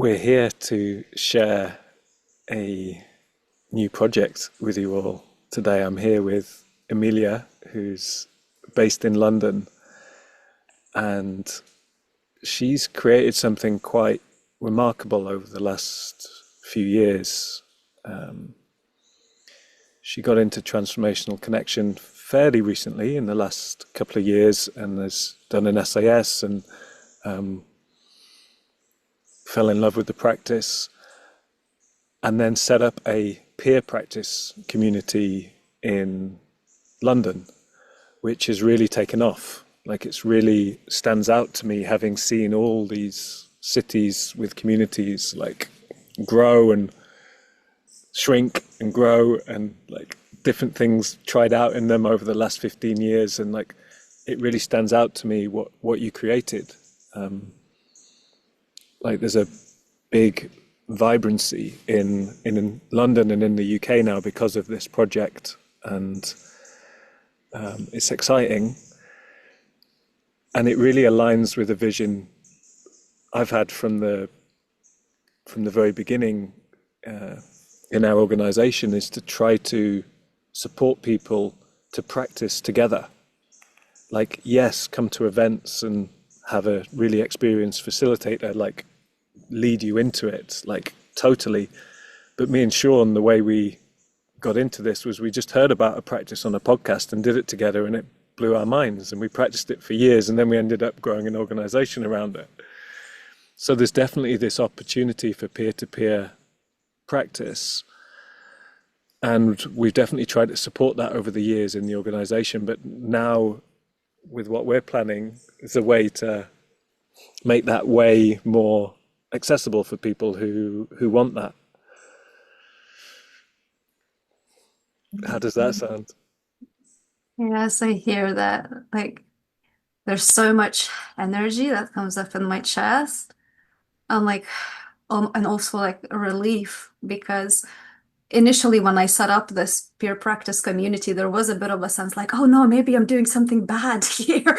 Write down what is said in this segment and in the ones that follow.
We're here to share a new project with you all. Today I'm here with Emilia, who's based in London, and she's created something quite remarkable over the last few years. She got into transformational connection fairly recently in the last couple of years and has done an SAS and fell in love with the practice, and then set up a peer practice community in London, which has really taken off. Like, it's really stands out to me, having seen all these cities with communities like grow and shrink and grow, and like different things tried out in them over the last 15 years. And like, it really stands out to me what you created. Like, there's a big vibrancy in London and in the UK now because of this project, and it's exciting, and it really aligns with a vision I've had from the very beginning in our organization, is to try to support people to practice together. Like, yes, come to events and have a really experienced facilitator like lead you into it, like, totally. But me and Sean, the way we got into this was we just heard about a practice on a podcast and did it together, and it blew our minds, and we practiced it for years, and then we ended up growing an organization around it. So there's definitely this opportunity for peer-to-peer practice, and we've definitely tried to support that over the years in the organization. But now, with what we're planning, is a way to make that way more accessible for people who want that. How does that sound? Yes, I hear that. Like, there's so much energy that comes up in my chest. I'm like, and also like a relief because initially when I set up this peer practice community, there was a bit of a sense like, oh no, maybe I'm doing something bad here.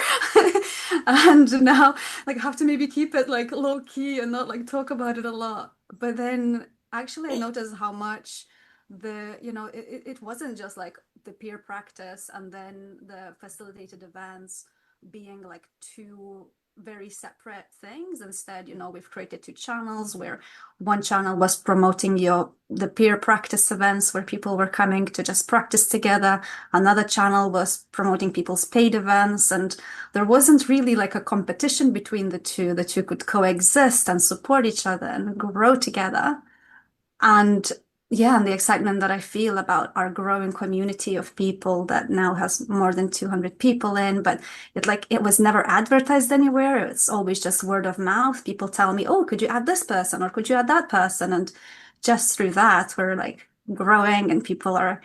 And now like I have to maybe keep it like low key and not like talk about it a lot. But then actually I noticed how much it wasn't just like the peer practice and then the facilitated events being like two very separate things. Instead, we've created two channels where one channel was promoting the peer practice events where people were coming to just practice together. Another channel was promoting people's paid events, and there wasn't really like a competition between the two. The two could coexist and support each other and grow together. And yeah, and the excitement that I feel about our growing community of people that now has more than 200 people in, but it was never advertised anywhere. It's always just word of mouth. People tell me, "Oh, could you add this person or could you add that person?" And just through that, we're like growing and people are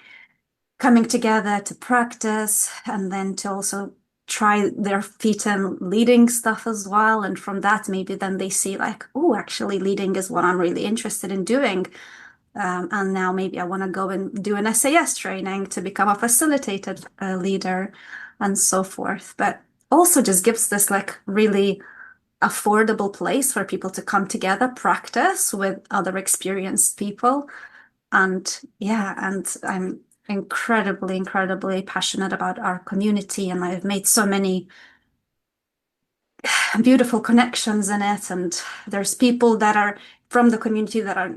coming together to practice and then to also try their feet in leading stuff as well. And from that, maybe then they see like, oh, actually leading is what I'm really interested in doing. And now maybe I want to go and do an SAS training to become a facilitated leader and so forth. But also just gives this like really affordable place for people to come together, practice with other experienced people. And yeah, and I'm incredibly, incredibly passionate about our community. And I've made so many beautiful connections in it. And there's people that are from the community that are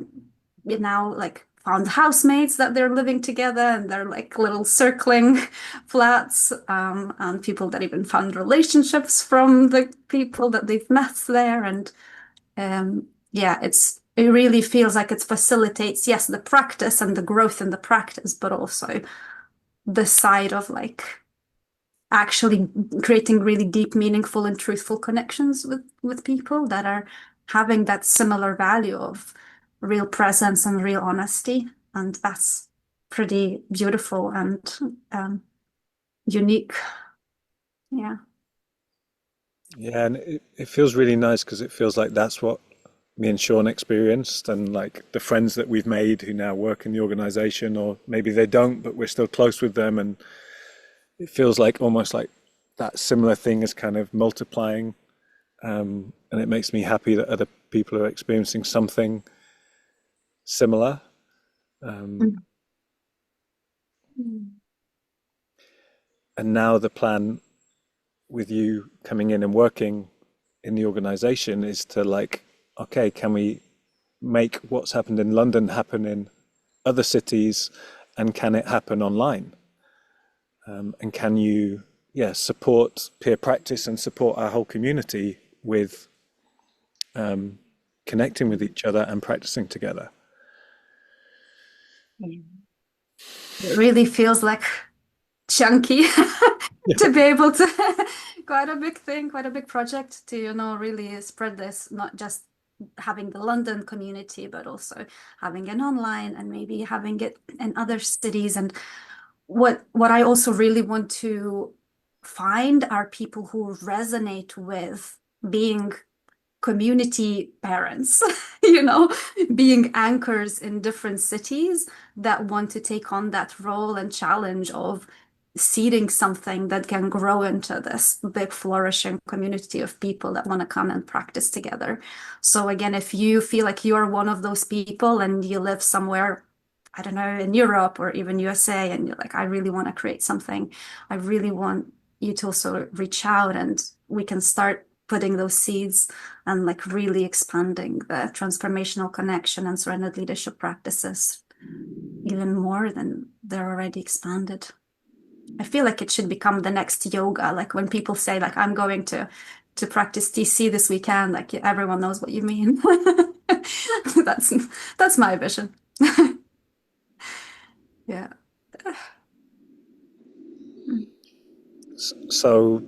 now like found housemates that they're living together and they're like little circling flats, and people that even found relationships from the people that they've met there. And yeah, it really feels like it facilitates, yes, the practice and the growth in the practice, but also the side of like actually creating really deep, meaningful, and truthful connections with people that are having that similar value of real presence and real honesty. And that's pretty beautiful and unique. Yeah. Yeah, and it feels really nice because it feels like that's what me and Sean experienced, and like the friends that we've made who now work in the organization, or maybe they don't, but we're still close with them. And it feels like almost like that similar thing is kind of multiplying. and it makes me happy that other people are experiencing something similar. Mm. Mm. And now the plan with you coming in and working in the organization is to like, okay, can we make what's happened in London happen in other cities, and can it happen online? And can you, yeah, support peer practice and support our whole community with connecting with each other and practicing together? Yeah. It really feels like chunky to be able to quite a big thing, quite a big project to, really spread this, not just having the London community, but also having it online and maybe having it in other cities. And what I also really want to find are people who resonate with being community parents, being anchors in different cities that want to take on that role and challenge of seeding something that can grow into this big flourishing community of people that want to come and practice together. So again, if you feel like you're one of those people and you live somewhere, I don't know, in Europe or even USA, and you're like, I really want to create something, I really want you to also reach out and we can start putting those seeds and like really expanding the transformational connection and surrendered leadership practices even more than they're already expanded. I feel like it should become the next yoga. Like when people say like I'm going to practice TC this weekend, like everyone knows what you mean. That's that's my vision. Yeah. So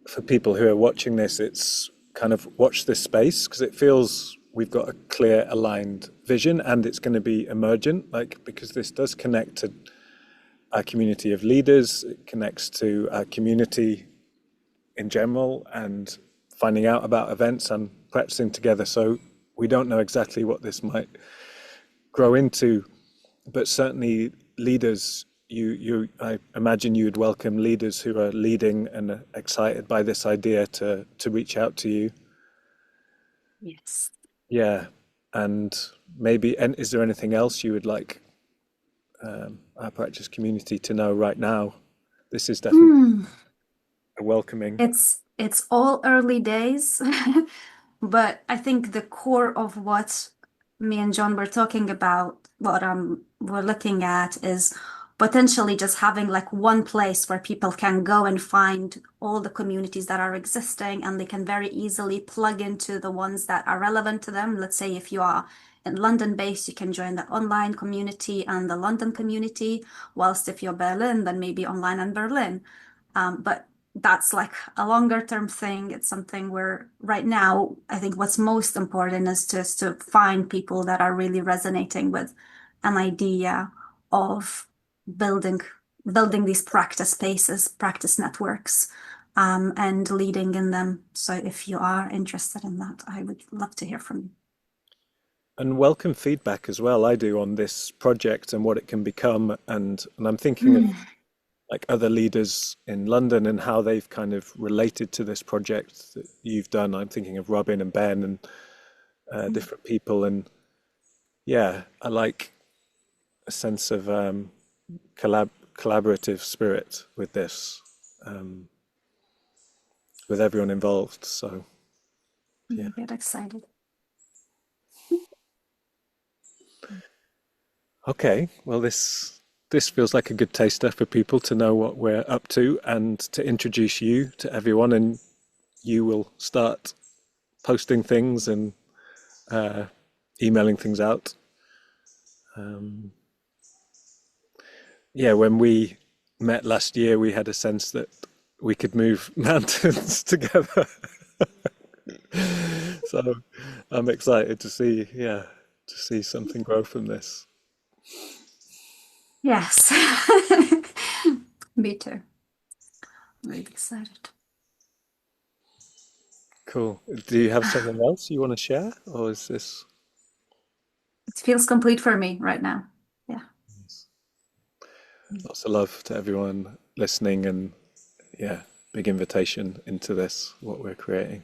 for people who are watching this, it's kind of watch this space because it feels we've got a clear, aligned vision, and it's going to be emergent, like because this does connect to our community of leaders, it connects to our community in general, and finding out about events and practicing together. So we don't know exactly what this might grow into, but certainly leaders, I imagine you would welcome leaders who are leading and are excited by this idea to reach out to you. Yes. Yeah, and maybe, and is there anything else you would like our practice community to know right now? This is definitely Hmm. a welcoming. It's all early days, but I think the core of what me and John were talking about, what we're looking at is potentially just having like one place where people can go and find all the communities that are existing and they can very easily plug into the ones that are relevant to them. Let's say if you are in London based, you can join the online community and the London community, whilst if you're Berlin, then maybe online and Berlin. But that's like a longer term thing. It's something where right now, I think what's most important is just to find people that are really resonating with an idea of building building these practice spaces, practice networks, and leading in them. So if you are interested in that, I would love to hear from And welcome feedback as well. I do on this project and what it can become, and I'm thinking of you. like other leaders in London and how they've kind of related to this project that you've done. I'm thinking of Robin and Ben and different people, and yeah, I like a sense of collaborative spirit with this, um, with everyone involved. So yeah, Get excited. okay. Well, this feels like a good taster for people to know what we're up to and to introduce you to everyone, and you will start posting things and emailing things out. Um, yeah, when we met last year, we had a sense that we could move mountains together. So I'm excited to see, yeah, to see something grow from this. Yes. Me too. Very excited. Cool. Do you have something else you want to share, or is this It feels complete for me right now. Yeah. lots of love to everyone listening, and yeah, big invitation into this, what we're creating?